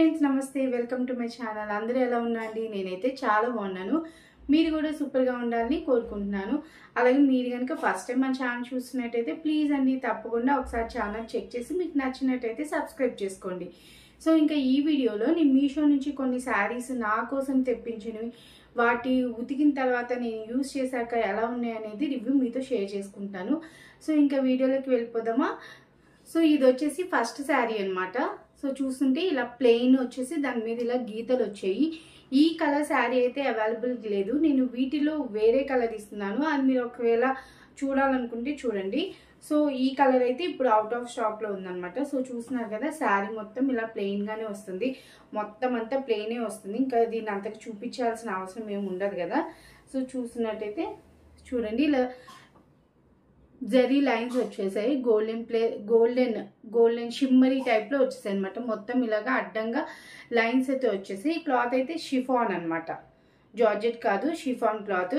Friends నమస్తే welcome to my channel. అందరూ ఎలా ఉన్నారండి? నేనైతే చాలా బాగున్నాను. మీరు కూడా సూపర్గా ఉండాలని కోరుకుంటున్నాను. అలాగే మీరు కనుక ఫస్ట్ టైం మన ఛానల్ చూస్తున్నట్టయితే ప్లీజ్ అండి తప్పకుండా ఒకసారి ఛానల్ చెక్ చేసి మీకు నచ్చినట్టయితే సబ్స్క్రైబ్ చేసుకోండి. సో ఇంకా ఈ వీడియోలో నేను మీషో నుంచి కొన్ని శారీస్ నా కోసం తెప్పించినవి, వాటి ఉతికిన తర్వాత నేను యూజ్ చేశాక ఎలా ఉన్నాయి అనేది రివ్యూ మీతో షేర్ చేసుకుంటాను. సో ఇంకా వీడియోలోకి వెళ్ళిపోదామా? సో ఇది వచ్చేసి ఫస్ట్ శారీ అనమాట. సో చూస్తుంటే ఇలా ప్లెయిన్ వచ్చేసి దాని మీద ఇలా గీతలు వచ్చాయి. ఈ కలర్ శారీ అయితే అవైలబుల్ లేదు. నేను వీటిలో వేరే కలర్ ఇస్తున్నాను, అది మీరు ఒకవేళ చూడాలనుకుంటే చూడండి. సో ఈ కలర్ అయితే ఇప్పుడు అవుట్ ఆఫ్ స్టాక్లో ఉందన్నమాట. సో చూస్తున్నారు కదా, శారీ మొత్తం ఇలా ప్లెయిన్గానే వస్తుంది, మొత్తం అంతా ప్లెయినే వస్తుంది. ఇంకా దీన్ని అంతకు చూపించాల్సిన అవసరం ఏమి ఉండదు కదా. సో చూస్తున్నట్టయితే చూడండి, ఇలా జరీ లైన్స్ వచ్చేసాయి, గోల్డెన్ షిమ్మరీ టైప్లో వచ్చేసాయి అనమాట. మొత్తం ఇలాగా అడ్డంగా లైన్స్ అయితే వచ్చేసాయి. క్లాత్ అయితే షిఫాన్ అనమాట, జార్జెట్ కాదు, షిఫాన్ క్లాత్.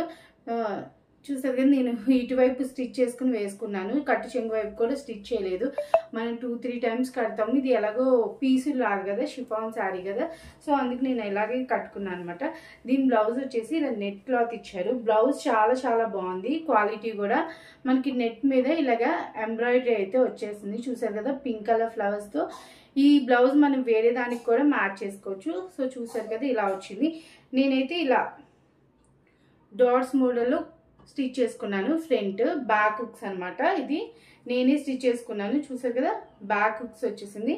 చూసారు కదా, నేను ఇటువైపు స్టిచ్ చేసుకుని వేసుకున్నాను, కట్టు చెంగు వైపు కూడా స్టిచ్ చేయలేదు. మనం 2-3 టైమ్స్ కడతాము. ఇది ఎలాగో పీసులు రాదు కదా, షిఫాన్ శారీ కదా, సో అందుకు నేను ఇలాగే కట్టుకున్నాను అనమాట. దీని బ్లౌజ్ వచ్చేసి ఇలా నెట్ క్లాత్ ఇచ్చారు. బ్లౌజ్ చాలా చాలా బాగుంది, క్వాలిటీ కూడా. మనకి నెట్ మీద ఇలాగా ఎంబ్రాయిడరీ అయితే వచ్చేసింది. చూసారు కదా, పింక్ కలర్ ఫ్లవర్స్తో. ఈ బ్లౌజ్ మనం వేరే దానికి కూడా మ్యాచ్ చేసుకోవచ్చు. సో చూసారు కదా, ఇలా వచ్చింది. నేనైతే ఇలా డాట్స్ మోడల్లో స్టిచ్ చేసుకున్నాను. ఫ్రంట్ బ్యాక్ హుక్స్ అనమాట, ఇది నేనే స్టిచ్ చేసుకున్నాను. చూసారు కదా, బ్యాక్ హుక్స్ వచ్చేసింది.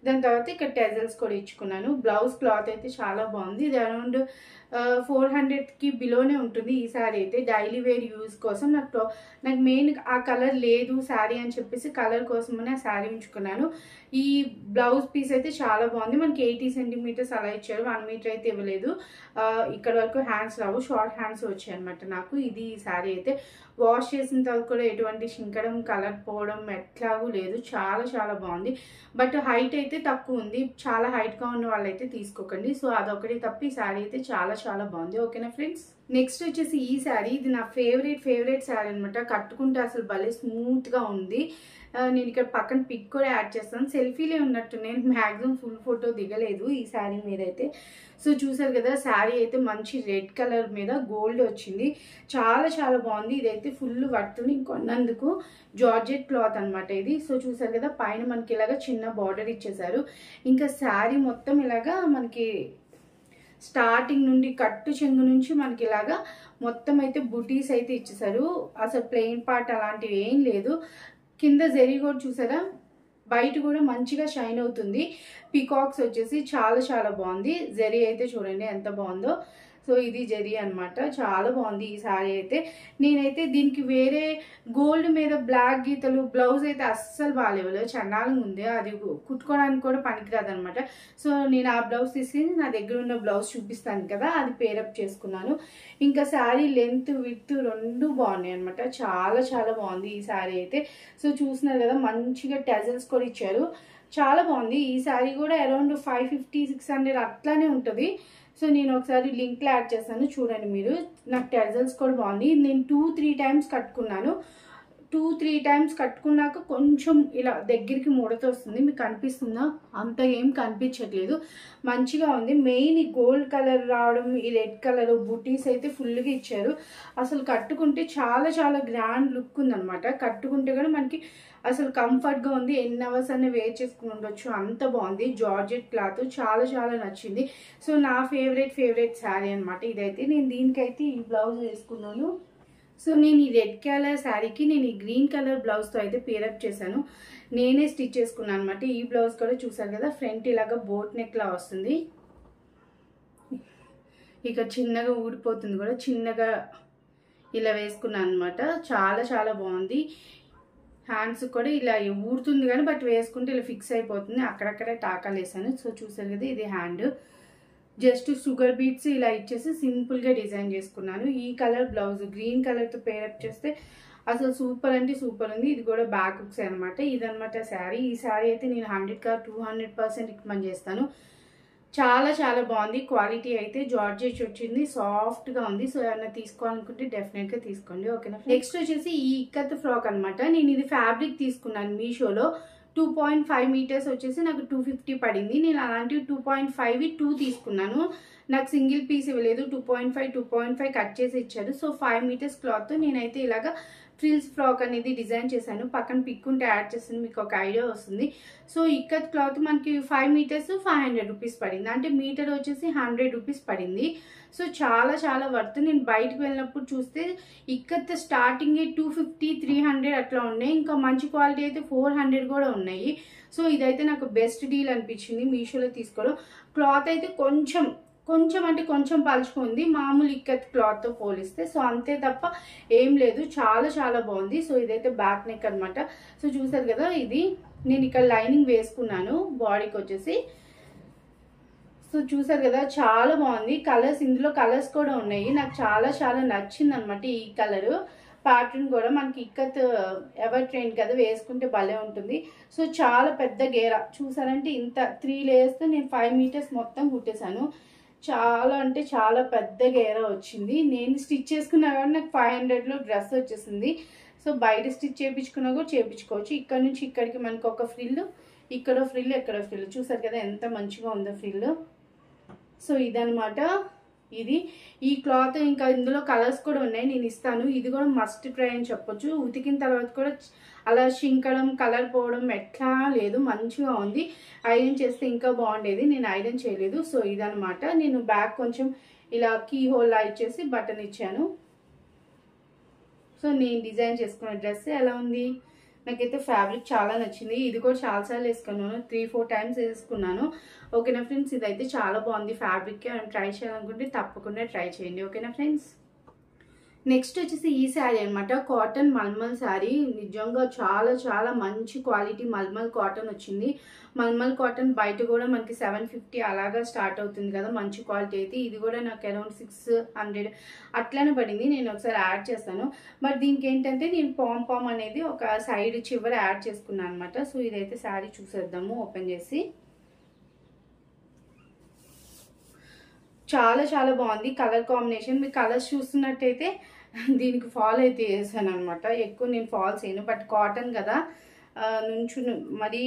దాని తర్వాత ఇక్కడ టెజల్స్ కూడా ఇచ్చుకున్నాను. బ్లౌజ్ క్లాత్ అయితే చాలా బాగుంది. ఇది అరౌండ్ 400కి బిలోనే ఉంటుంది ఈ శారీ అయితే. డైలీ వేర్ యూజ్ కోసం నాకు మెయిన్ ఆ కలర్ లేదు శారీ అని చెప్పేసి కలర్ కోసమనే ఆ శారీ ఉంచుకున్నాను. ఈ బ్లౌజ్ పీస్ అయితే చాలా బాగుంది. మనకి 80 సెంటీమీటర్స్ అలా ఇచ్చారు, 1 మీటర్ అయితే ఇవ్వలేదు. ఇక్కడ వరకు హ్యాండ్స్ రావు, షార్ట్ హ్యాండ్స్ వచ్చాయి అనమాట నాకు. ఇది ఈ శారీ అయితే వాష్ చేసిన తర్వాత కూడా ఎటువంటి షింకడం, కలర్ పోవడం ఎట్లాగూ లేదు. చాలా చాలా బాగుంది. బట్ హైట్ అయితే తక్కువ ఉంది, చాలా హైట్గా ఉన్న వాళ్ళైతే తీసుకోకండి. సో అదొకటి తప్ప ఈ శారీ అయితే చాలా చాలా బాగుంది. ఓకేనా ఫ్రెండ్స్? నెక్స్ట్ వచ్చేసి ఈ శారీ, ఇది నా ఫేవరెట్ శారీ అనమాట. కట్టుకుంటే అసలు భలే స్మూత్గా ఉంది. నేను ఇక్కడ పక్కన పిక్ కూడా యాడ్ చేస్తాను. సెల్ఫీలే ఉన్నట్టు, నేను మ్యాక్సిమం ఫుల్ ఫోటో దిగలేదు ఈ శారీ మీద అయితే. సో చూసారు కదా, శారీ అయితే మంచి రెడ్ కలర్ మీద గోల్డ్ వచ్చింది, చాలా చాలా బాగుంది. ఇదైతే ఫుల్ వర్త్ని కొన్నందుకు జార్జెట్ క్లాత్ అనమాట ఇది. సో చూసారు కదా, పైన మనకి ఇలాగా చిన్న బార్డర్ ఇచ్చేసారు. ఇంకా శారీ మొత్తం ఇలాగా మనకి స్టార్టింగ్ నుండి కట్టు చెంగు నుంచి మనకి ఇలాగా మొత్తం అయితే బుటీస్ అయితే ఇచ్చేసారు. అసలు ప్లెయిన్ పార్ట్ అలాంటివి ఏం లేదు. కింద జరీ కూడా చూసారా, బయట కూడా మంచిగా షైన్ అవుతుంది. పీకాక్స్ వచ్చేసి చాలా చాలా బాగుంది. జరీ అయితే చూడండి ఎంత బాగుందో. సో ఇది జరీ అనమాట, చాలా బాగుంది ఈ శారీ అయితే. నేనైతే దీనికి వేరే గోల్డ్ మీద బ్లాక్ గీతలు బ్లౌజ్ అయితే అస్సలు బాగాలేవు, చండాలంగా ఉంది. అది కుట్టుకోవడానికి కూడా పనికిరాదు అనమాట. సో నేను ఆ బ్లౌజ్ తీసుకుని నా దగ్గర ఉన్న బ్లౌజ్ చూపిస్తాను కదా, అది పేరప్ చేసుకున్నాను. ఇంకా శారీ లెంత్ విడ్త్ రెండు బాగున్నాయి అనమాట. చాలా చాలా బాగుంది ఈ శారీ అయితే. సో చూస్తున్నారు కదా, మంచిగా టెజల్స్ కూడా ఇచ్చారు, చాలా బాగుంది. ఈ శారీ కూడా అరౌండ్ 550-600 అట్లానే ఉంటుంది. సో నేను ఒకసారి లింక్లో యాడ్ చేస్తాను, చూడండి మీరు. నాకు టెజల్స్ కూడా బాగుంది. నేను 2-3 టైమ్స్ కట్టుకున్నాను. 2-3 టైమ్స్ కట్టుకున్నాక కొంచెం ఇలా దగ్గరికి ముడత వస్తుంది, మీకు కనిపిస్తుందా? అంత ఏం కనిపించట్లేదు, మంచిగా ఉంది. మెయిన్ ఈ గోల్డ్ కలర్ రావడం, ఈ రెడ్ కలర్ బుటీస్ అయితే ఫుల్గా ఇచ్చారు. అసలు కట్టుకుంటే చాలా చాలా గ్రాండ్ లుక్ ఉందన్నమాట. కట్టుకుంటే కూడా మనకి అసలు కంఫర్ట్గా ఉంది, ఎన్ని అవర్స్ అన్న వేర్ చేసుకుని ఉండొచ్చు, అంత బాగుంది. జార్జెట్ క్లాత్ చాలా చాలా నచ్చింది. సో నా ఫేవరెట్ శారీ అనమాట ఇదైతే. నేను దీనికైతే ఈ బ్లౌజ్ వేసుకున్నాను. సో నేను ఈ రెడ్ కలర్ శారీకి నేను ఈ గ్రీన్ కలర్ బ్లౌజ్తో అయితే పేరప్ చేశాను, నేనే స్టిచ్ చేసుకున్నాను అనమాట. ఈ బ్లౌజ్ కూడా చూసారు కదా, ఫ్రంట్ ఇలాగా బోట్ నెక్లా వస్తుంది, ఇక చిన్నగా ఊడిపోతుంది కూడా, చిన్నగా ఇలా వేసుకున్నాను అనమాట. చాలా చాలా బాగుంది. హ్యాండ్స్ కూడా ఇలా ఊడుతుంది కానీ బట్ వేసుకుంటే ఇలా ఫిక్స్ అయిపోతుంది, అక్కడక్కడే టాకాలు వేసాను. సో చూసారు కదా, ఇది హ్యాండ్ జస్ట్ షుగర్ బీట్స్ ఇలా ఇచ్చేసి సింపుల్గా డిజైన్ చేసుకున్నాను. ఈ కలర్ బ్లౌజ్ గ్రీన్ కలర్తో పేరప్ చేస్తే అసలు సూపర్ అంటే సూపర్ ఉంది. ఇది కూడా బ్యాక్ హుక్స్ అనమాట. ఇదనమాట శారీ. ఈ శారీ అయితే నేను 100% రికమెండ్ చేస్తాను. చాలా చాలా బాగుంది. క్వాలిటీ అయితే జార్జెట్ వచ్చింది, సాఫ్ట్గా ఉంది. సో ఏమైనా తీసుకోవాలనుకుంటే డెఫినెట్గా తీసుకోండి. ఓకేనా? నెక్స్ట్ వచ్చేసి ఈ ఇక్కత్ ఫ్రాక్ అనమాట. నేను ఇది ఫ్యాబ్రిక్ తీసుకున్నాను మీషోలో. 2.5 మీటర్స్ వచ్చేసి నాకు 250 పడింది. నేను అలాంటివి 2.5 2 తీసుకున్నాను. నాకు సింగిల్ పీస్ ఇవ్వలేదు, 2.5 కట్ చేసి ఇచ్చారు. సో 5 మీటర్స్ క్లాత్ నేనైతే ఇలాగా ఫ్రిల్స్ ఫ్రాక్ అనేది డిజైన్ చేశాను. పక్కన పిక్ ఉంటే యాడ్ చేస్తాను, మీకు ఒక ఐడియా వస్తుంది. సో ఇక్కత్ క్లాత్ మనకి 5 మీటర్స్ 500 రూపీస్ పడింది, అంటే మీటర్ వచ్చేసి 100 రూపీస్ పడింది. సో చాలా చాలా వర్త్. నేను బయటకు వెళ్ళినప్పుడు చూస్తే ఇక్కత్ స్టార్టింగ్ 250 300 అట్లా ఉన్నాయి, ఇంకా మంచి క్వాలిటీ అయితే 400 కూడా ఉన్నాయి. సో ఇదైతే నాకు బెస్ట్ డీల్ అనిపించింది మీషోలో తీసుకోవడం. క్లాత్ అయితే కొంచెం అంటే కొంచెం పలుచుకుంది మామూలు ఇక్కత్ క్లాత్తో పోలిస్తే. సో అంతే తప్ప ఏం లేదు, చాలా చాలా బాగుంది. సో ఇదైతే బ్యాక్ నెక్ అనమాట. సో చూసారు కదా, ఇది నేను ఇక్కడ లైనింగ్ వేసుకున్నాను బాడీకి వచ్చేసి. సో చూసారు కదా, చాలా బాగుంది. కలర్స్, ఇందులో కలర్స్ కూడా ఉన్నాయి. నాకు చాలా చాలా నచ్చింది అనమాట ఈ కలరు. ప్యాటర్న్ కూడా మనకి ఇక్కత్ ఎవర్ ట్రెండ్ కదా, వేసుకుంటే భలే ఉంటుంది. సో చాలా పెద్ద గేరా చూసారంటే, ఇంత 3 లేయర్స్తో నేను 5 మీటర్స్ మొత్తం కుట్టేశాను. చాలా అంటే చాలా పెద్ద గేరా వచ్చింది. నేను స్టిచ్ చేసుకున్నా కానీ నాకు 500లో డ్రెస్ వచ్చేసింది. సో బయట స్టిచ్ చేయించుకున్నా కూడా చేయించుకోవచ్చు. ఇక్కడ నుంచి ఇక్కడికి మనకు ఒక ఫ్రిల్, ఇక్కడ ఫ్రిల్, ఎక్కడ ఫ్రిల్, చూసారు కదా ఎంత మంచిగా ఉందో ఫ్రిల్. సో ఇదనమాట ఇది ఈ క్లాత్. ఇంకా ఇందులో కలర్స్ కూడా ఉన్నాయి, నేను ఇస్తాను. ఇది కూడా మస్ట్ ట్రై అని చెప్పొచ్చు. ఉతికిన తర్వాత కూడా అలా షింకడం, కలర్ పోవడం ఎట్లా లేదు, మంచిగా ఉంది. ఐరన్ చేస్తే ఇంకా బాగుండేది, నేను ఐరన్ చేయలేదు. సో ఇదనమాట. నేను బ్యాక్ కొంచెం ఇలా కీ హోల్ ఇచ్చేసి బటన్ ఇచ్చాను. సో నేను డిజైన్ చేసుకున్న డ్రెస్ ఎలా ఉంది, నాకైతే ఫ్యాబ్రిక్ చాలా నచ్చింది. ఇది కూడా చాలాసార్లు వేసుకున్నాను, 3-4 టైమ్స్ వేసుకున్నాను. ఓకేనా ఫ్రెండ్స్, ఇదైతే చాలా బాగుంది ఫ్యాబ్రిక్. ట్రై చేయాలనుకుంటే తప్పకుండా ట్రై చేయండి. ఓకేనా ఫ్రెండ్స్. నెక్స్ట్ వచ్చేసి ఈ శారీ అనమాట, కాటన్ మల్మల్ శారీ. నిజంగా చాలా చాలా మంచి క్వాలిటీ మల్మల్ కాటన్ వచ్చింది. మల్మల్ కాటన్ బయట కూడా మనకి 750 అలాగా స్టార్ట్ అవుతుంది కదా, మంచి క్వాలిటీ అయితే. ఇది కూడా నాకు అరౌండ్ 600 అట్లానే పడింది. నేను ఒకసారి యాడ్ చేస్తాను. మరి దీనికి ఏంటంటే నేను పామ్ అనేది ఒక సైడ్ చివర యాడ్ చేసుకున్నాను అనమాట. సో ఇదైతే శారీ చూసేద్దాము ఓపెన్ చేసి. చాలా చాలా బాగుంది కలర్ కాంబినేషన్. మీరు కలర్స్ చూస్తున్నట్టయితే దీనికి ఫాల్ అయితే వేసాను అనమాట. ఎక్కువ నేను ఫాల్స్ వేయను, బట్ కాటన్ కదా నుంచి మరీ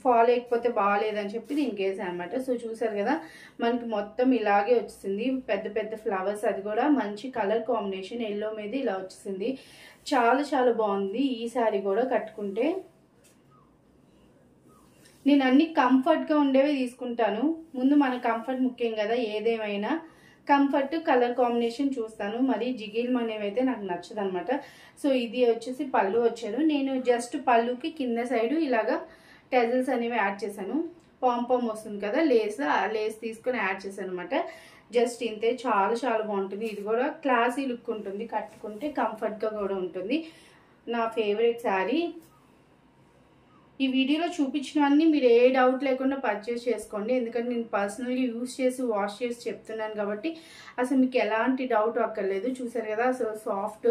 ఫాల్ వేయకపోతే బాగాలేదని చెప్పి దీనికి వేసాను అనమాట. సో చూసారు కదా, మనకి మొత్తం ఇలాగే వచ్చింది, పెద్ద పెద్ద ఫ్లవర్స్. అది కూడా మంచి కలర్ కాంబినేషన్, ఎల్లో మీద ఇలా వచ్చింది. చాలా చాలా బాగుంది ఈ శారీ కూడా కట్టుకుంటే. నేను అన్ని కంఫర్ట్గా ఉండేవి తీసుకుంటాను. ముందు మన కంఫర్ట్ ముఖ్యం కదా, ఏదేమైనా కంఫర్ట్, కలర్ కాంబినేషన్ చూస్తాను. మరి జిగిల్ అనేవి అయితే నాకు నచ్చదు అనమాట. సో ఇది వచ్చేసి పళ్ళు వచ్చారు. నేను జస్ట్ పళ్ళుకి కింద సైడు ఇలాగా టెజల్స్ అనేవి యాడ్ చేశాను. పాంపామ్ వస్తుంది కదా లేస్, ఆ లేస్ తీసుకొని యాడ్ చేశాను అనమాట. జస్ట్ ఇంతే, చాలా చాలా బాగుంటుంది. ఇది కూడా క్లాసీ లుక్ ఉంటుంది, కట్టుకుంటే కంఫర్ట్గా కూడా ఉంటుంది. నా ఫేవరెట్ శారీ. ఈ వీడియోలో చూపించినవన్నీ మీరు ఏ డౌట్ లేకుండా పర్చేస్ చేసుకోండి, ఎందుకంటే నేను పర్సనల్గా యూస్ చేసి వాష్ చేసి చెప్తున్నాను కాబట్టి అసలు మీకు ఎలాంటి డౌట్ అక్కర్లేదు. చూసారు కదా అసలు సాఫ్ట్.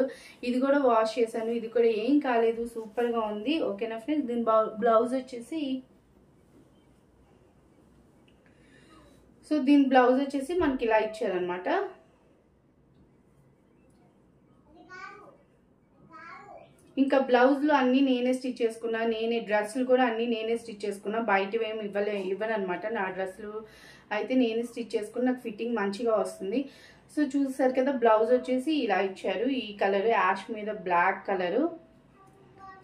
ఇది కూడా వాష్ చేశాను, ఇది కూడా ఏం కాలేదు, సూపర్గా ఉంది. ఓకేనా ఫ్రెండ్స్. దీని బ్లౌజ్ వచ్చేసి, సో దీని బ్లౌజ్ వచ్చేసి మనకి ఇలా ఇచ్చారనమాట. ఇంకా బ్లౌజ్లు అన్నీ నేనే స్టిచ్ చేసుకున్నా, డ్రెస్సులు కూడా అన్నీ నేనే స్టిచ్ చేసుకున్నా. బయటవి ఏమి ఇవ్వనమాట. నా డ్రెస్సులు అయితే నేనే స్టిచ్ చేసుకుని నాకు ఫిట్టింగ్ మంచిగా వస్తుంది. సో చూసారు కదా, బ్లౌజ్ వచ్చేసి ఇలా ఇచ్చారు. ఈ కలర్ యాష్ మీద బ్లాక్ కలరు.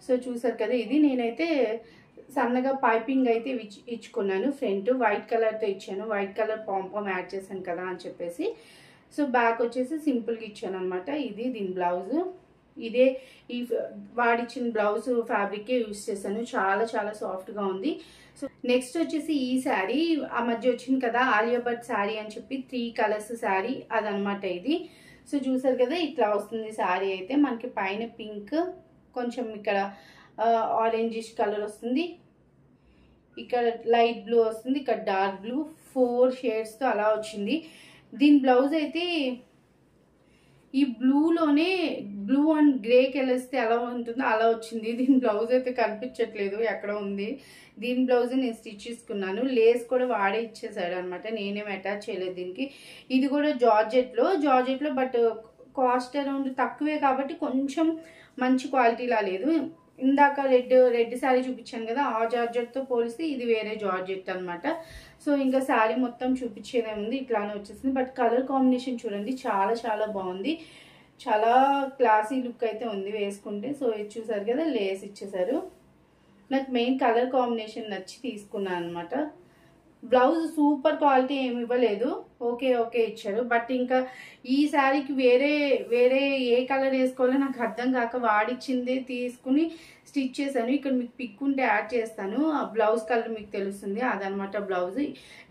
సో చూసారు కదా, ఇది నేనైతే సన్నగా పైపింగ్ అయితే ఇచ్చుకున్నాను. ఫ్రంట్ వైట్ కలర్తో ఇచ్చాను, వైట్ కలర్ పాంపామ్ యాడ్ చేశాను కదా అని చెప్పేసి. సో బ్యాక్ వచ్చేసి సింపుల్గా ఇచ్చాను అనమాట. ఇది దీని బ్లౌజ్. ఇదే ఈ వాడిచ్చిన బ్లౌజ్ ఫ్యాబ్రికే యూజ్ చేశాను. చాలా చాలా సాఫ్ట్గా ఉంది. సో నెక్స్ట్ వచ్చేసి ఈ శారీ ఆ మధ్య వచ్చింది కదా, ఆలియా భట్ శారీ అని చెప్పి 3 కలర్స్ శారీ, అదనమాట ఇది. సో చూసారు కదా, ఇట్లా వస్తుంది శారీ అయితే. మనకి పైన పింక్, కొంచెం ఇక్కడ ఆరెంజిష్ కలర్ వస్తుంది, ఇక్కడ లైట్ బ్లూ వస్తుంది, ఇక్కడ డార్క్ బ్లూ, 4 షేడ్స్తో అలా వచ్చింది. దీని బ్లౌజ్ అయితే ఈ బ్లూలోనే బ్లూ అండ్ గ్రేకి వెళ్ళేస్తే ఎలా ఉంటుందో అలా వచ్చింది. దీని బ్లౌజ్ అయితే కనిపించట్లేదు, ఎక్కడ ఉంది. దీని బ్లౌజ్ నేను స్టిచ్ చేసుకున్నాను. లేస్ కూడా వాడే ఇచ్చేసాడు అనమాట, నేనేం అటాచ్ చేయలేదు దీనికి. ఇది కూడా జార్జెట్లో బట్ కాస్ట్ అరౌండ్ తక్కువే కాబట్టి కొంచెం మంచి క్వాలిటీలా లేదు. ఇందాక రెడ్ శారీ చూపించాను కదా, ఆ జార్జెట్తో పోలిస్తే ఇది వేరే జార్జెట్ అనమాట. సో ఇంకా శారీ మొత్తం చూపించేదే ఉంది, ఇట్లానే వచ్చేసింది. బట్ కలర్ కాంబినేషన్ చూడండి, చాలా చాలా బాగుంది, చాలా క్లాసీ లుక్ అయితే ఉంది వేసుకుంటే. సో ఇది చూసారు కదా, లేస్ ఇచ్చేసారు. నాకు మెయిన్ కలర్ కాంబినేషన్ నచ్చి తీసుకున్నాను అనమాట. బ్లౌజ్ సూపర్ క్వాలిటీ ఏమి ఇవ్వలేదు, ఓకే ఓకే ఇచ్చారు. బట్ ఇంకా ఈ శారీకి వేరే ఏ కలర్ వేసుకోవాలో నాకు అర్థం కాక వాడిచ్చిందే తీసుకుని స్టిచ్ చేశాను. ఇక్కడ మీకు పిక్ ఉంటే యాడ్ చేస్తాను, ఆ బ్లౌజ్ కలర్ మీకు తెలుస్తుంది, అదనమాట బ్లౌజ్.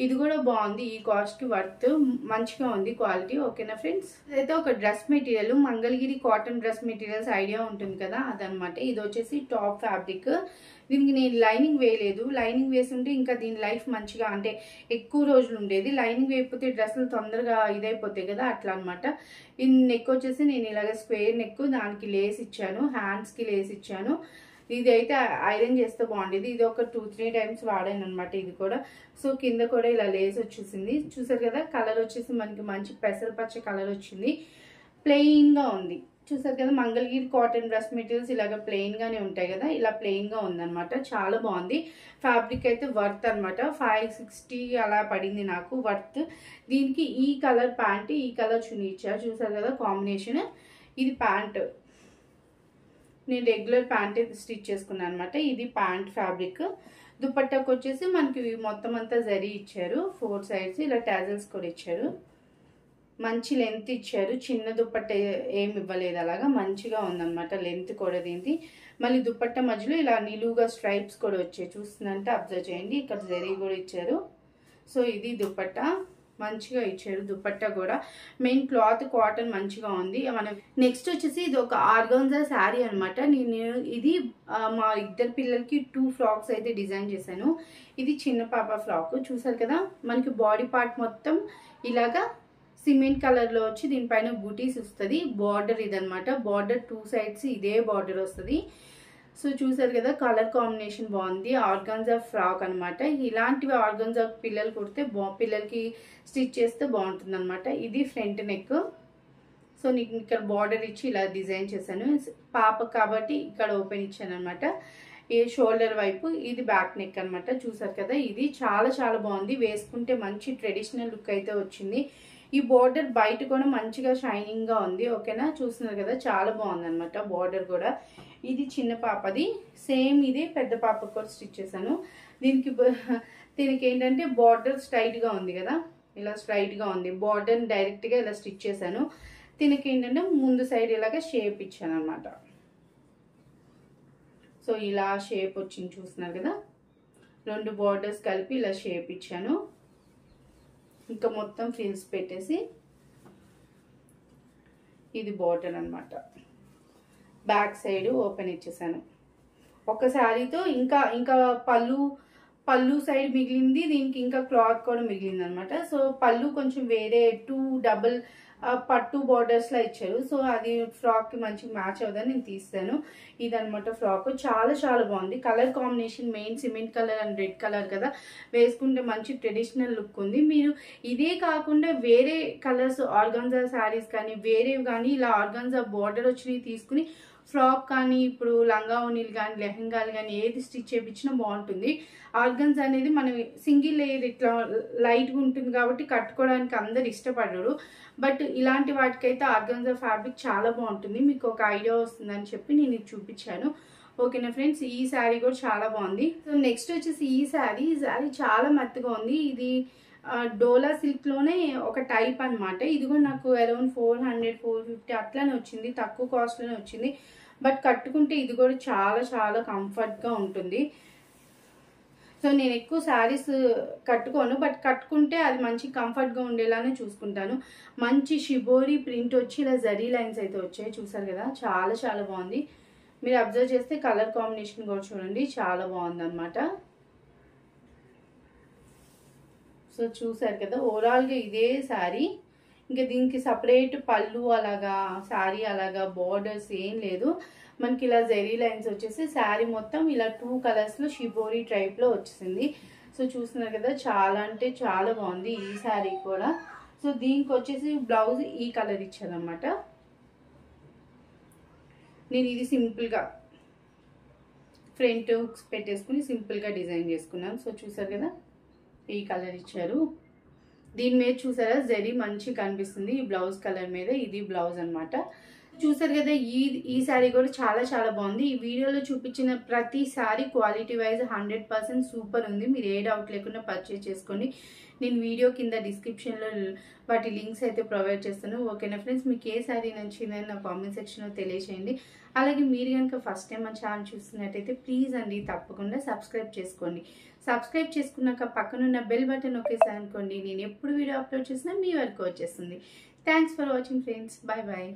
ఇది కూడా బాగుంది, ఈ కాస్ట్కి వర్త్, మంచిగా ఉంది క్వాలిటీ. ఓకేనా ఫ్రెండ్స్, ఇదైతే ఒక dress material, Mangalagiri cotton dress materials idea ఉంటుంది కదా, అదనమాట. ఇది వచ్చేసి టాప్ ఫ్యాబ్రిక్. దీనికి నేను లైనింగ్ వేయలేదు, లైనింగ్ వేసుంటే ఇంకా దీని లైఫ్ మంచిగా అంటే ఎక్కువ రోజులు ఉండేది. లైనింగ్ వేయకపోతే డ్రెస్సులు తొందరగా ఇదైపోతాయి కదా, అట్లా అనమాట. ఈ నెక్ వచ్చేసి నేను ఇలాగ స్క్వేర్ నెక్, దానికి లేస్ ఇచ్చాను, హ్యాండ్స్కి లేస్ ఇచ్చాను. ఇది అయితే ఐరన్ చేస్తే బాగుండేది, ఇది ఒక 2-3 టైమ్స్ వాడాను అనమాట ఇది కూడా. సో కింద కూడా ఇలా లేస్ వచ్చేసింది, చూసారు కదా. కలర్ వచ్చేసి మనకి మంచి పెసరపచ్చ కలర్ వచ్చింది, ప్లెయిన్గా ఉంది. చూసారు కదా, మంగళగిరి కాటన్ డ్రెస్ మెటీరియల్స్ ఇలాగ ప్లెయిన్గానే ఉంటాయి కదా, ఇలా ప్లెయిన్గా ఉందన్నమాట. చాలా బాగుంది ఫ్యాబ్రిక్ అయితే, వర్త్ అనమాట. 560 అలా పడింది నాకు, వర్త్. దీనికి ఈ కలర్ ప్యాంట్, ఈ కలర్ చున్నీ ఇచ్చారు, చూసారు కదా కాంబినేషన్. ఇది ప్యాంట్, నేను రెగ్యులర్ ప్యాంట్ స్టిచ్ చేసుకున్నాను అనమాట. ఇది ప్యాంట్ ఫ్యాబ్రిక్. దుపట్టాకు వచ్చేసి మనకి మొత్తం అంతా జరీ ఇచ్చారు, 4 సైడ్స్ ఇలా టాజల్స్ కూడా ఇచ్చారు. మంచి లెంత్ ఇచ్చారు, చిన్న దుపట్ట ఏమి ఇవ్వలేదు, అలాగా మంచిగా ఉందన్నమాట లెంత్ కూడా దీనికి. మళ్ళీ దుపట్ట మధ్యలో ఇలా నిలువుగా స్ట్రైప్స్ కూడా వచ్చాయి, చూస్తుందంటే అబ్జర్వ్ చేయండి, ఇక్కడ జరీ కూడా ఇచ్చారు. సో ఇది దుపట్ట, మంచిగా ఇచ్చారు దుపట్టా కూడా. మెయిన్ క్లాత్ కాటన్ మంచిగా ఉంది. మనం నెక్స్ట్ వచ్చేసి ఇది ఒక ఆర్గాన్జా శారీ అనమాట. నేను ఇది మా ఇద్దరు పిల్లలకి 2 ఫ్రాక్స్ అయితే డిజైన్ చేశాను. ఇది చిన్న పాప ఫ్రాక్, చూసారు కదా. మనకి బాడీ పార్ట్ మొత్తం ఇలాగా సిమెంట్ కలర్ లో వచ్చి దీనిపైన బూటీస్ వస్తుంది. బార్డర్ ఇదనమాట, బార్డర్ 2 సైడ్స్ ఇదే బార్డర్ వస్తుంది. సో చూసారు కదా, కలర్ కాంబినేషన్ బాగుంది. ఆర్గాన్జా ఫ్రాక్ అనమాట. ఇలాంటివి ఆర్గాన్జా పిల్లలు కుడితే పిల్లలకి స్టిచ్ చేస్తే బాగుంటుంది అనమాట. ఇది ఫ్రంట్ నెక్. సో నీకు ఇక్కడ బార్డర్ ఇచ్చి ఇలా డిజైన్ చేశాను, పాప కాబట్టి ఇక్కడ ఓపెన్ ఇచ్చాను అనమాట. ఈ షోల్డర్ వైపు ఇది బ్యాక్ నెక్ అనమాట. చూసారు కదా, ఇది చాలా చాలా బాగుంది, వేసుకుంటే మంచి ట్రెడిషనల్ లుక్ అయితే వచ్చింది. ఈ బోర్డర్ బయట కూడా మంచిగా షైనింగ్ గా ఉంది. ఓకేనా, చూస్తున్నారు కదా, చాలా బాగుంది అనమాట బోర్డర్ కూడా. ఇది చిన్న పాపది, సేమ్ ఇది పెద్ద పాపకు కూడా స్టిచ్ చేశాను. దీనికి ఏంటంటే బార్డర్ స్ట్రైట్ గా ఉంది కదా, ఇలా స్ట్రైట్ గా ఉంది, బార్డర్ డైరెక్ట్ గా ఇలా స్టిచ్ చేశాను. దీనికి ఏంటంటే ముందు సైడ్ ఇలాగా షేప్ ఇచ్చాను అనమాట. సో ఇలా షేప్ వచ్చింది, చూస్తున్నారు కదా, 2 బార్డర్స్ కలిపి ఇలా షేప్ ఇచ్చాను. ఇంకా మొత్తం ఫ్రిల్స్ పెట్టేసి ఇది బార్డర్ అనమాట. బ్యాక్ సైడ్ ఓపెన్ ఇచ్చేసాను. ఒక శారీతో ఇంకా పళ్ళు సైడ్ మిగిలింది, దీనికి ఇంకా క్లాత్ కూడా మిగిలింది అనమాట. సో పళ్ళు కొంచెం వేరే 2 డబుల్ పట్టు బార్డర్స్ లా ఇచ్చారు. సో అది ఫ్రాక్ కి మంచిగా మ్యాచ్ అవుదని నేను తీస్తాను. ఇదనమాట ఫ్రాక్, చాలా చాలా బాగుంది. Colour combination main cement colour and red colour కదా, వేసుకుంటే మంచి ట్రెడిషనల్ లుక్ ఉంది. మీరు ఇదే కాకుండా వేరే కలర్స్ ఆర్గాన్జా శారీస్ కానీ వేరేవి కానీ ఇలా ఆర్గాన్జా బార్డర్ వచ్చినవి తీసుకుని ఫ్రాక్ కానీ ఇప్పుడు లంగా ఓనీలు కానీ లెహంగాలు కానీ ఏది స్టిచ్ చేయించినా బాగుంటుంది. ఆర్గన్స్ అనేది మనం సింగిల్ లేయర్ ఇట్లా లైట్గా ఉంటుంది కాబట్టి కట్టుకోవడానికి అందరు ఇష్టపడరు. బట్ ఇలాంటి వాటికైతే ఆర్గన్జా ఫ్యాబ్రిక్ చాలా బాగుంటుంది. మీకు ఒక ఐడియా వస్తుందని చెప్పి నేను ఇది చూపించాను. ఓకేనా ఫ్రెండ్స్, ఈ శారీ కూడా చాలా బాగుంది. సో నెక్స్ట్ వచ్చేసి ఈ శారీ చాలా మెత్తగా ఉంది. ఇది డోలా సిల్క్ లోనే ఒక టైప్ అనమాట. ఇది కూడా నాకు అరౌండ్ 400-450 అట్లానే వచ్చింది, తక్కువ కాస్ట్ లోనే వచ్చింది. బట్ కట్టుకుంటే ఇది కూడా చాలా చాలా కంఫర్ట్ గా ఉంటుంది. సో నేను ఎక్కువ శారీస్ కట్టుకోను, బట్ కట్టుకుంటే అది మంచి కంఫర్ట్ గా ఉండేలానే చూసుకుంటాను. మంచి షిబోరి ప్రింట్ వచ్చి ఇలా జరీ లైన్స్ అయితే వచ్చాయి, చూసారు కదా, చాలా చాలా బాగుంది. మీరు అబ్జర్వ్ చేస్తే కలర్ కాంబినేషన్ కూడా చూడండి, చాలా బాగుంది అనమాట. సో చూసారు కదా, ఓవరాల్గా ఇదే శారీ. ఇంకా దీనికి సపరేట్ పళ్ళు అలాగా శారీ అలాగా బార్డర్స్ ఏం లేదు. మనకి ఇలా జెరీ లైన్స్ వచ్చేసి శారీ మొత్తం ఇలా 2 కలర్స్లో షిబోరి టైప్లో వచ్చేసింది. సో చూస్తున్నారు కదా, చాలా అంటే చాలా బాగుంది ఈ శారీ కూడా. సో దీనికి వచ్చేసి బ్లౌజ్ ఈ కలర్ ఇచ్చారనమాట. నేను ఇది సింపుల్గా ఫ్రంట్ హుక్స్ పెట్టేసుకుని సింపుల్గా డిజైన్ చేసుకున్నాను. సో చూసారు కదా ఈ కలర్ ఇచ్చారు. దీని మీద చూసారా జరీ మంచి కనిపిస్తుంది. ఈ బ్లౌజ్ కలర్ మీద ఇది బ్లౌజ్ అనమాట. చూసారు కదా ఈ శారీ కూడా చాలా చాలా బాగుంది. ఈ వీడియోలో చూపించిన ప్రతి శారీ క్వాలిటీ వైజ్ 100% సూపర్ ఉంది. మీరు ఏ డౌట్ లేకుండా పర్చేస్ చేసుకోండి. నేను వీడియో కింద డిస్క్రిప్షన్లో వాటి లింక్స్ అయితే ప్రొవైడ్ చేస్తాను. ఓకేనా ఫ్రెండ్స్, మీకు ఏ శారీ నచ్చిందని నా కామెంట్ సెక్షన్లో తెలియజేయండి. అలాగే మీరు కనుక ఫస్ట్ టైం మన ఛానల్ చూస్తున్నట్టయితే ప్లీజ్ అండి తప్పకుండా సబ్స్క్రైబ్ చేసుకోండి. సబ్స్క్రైబ్ చేసుకున్నాక పక్కనున్న బెల్ బటన్ ఒకేసారి అనుకోండి. నేను ఎప్పుడు వీడియో అప్లోడ్ చేసినా మీ వరకు వచ్చేస్తుంది. Thanks for watching friends. Bye bye.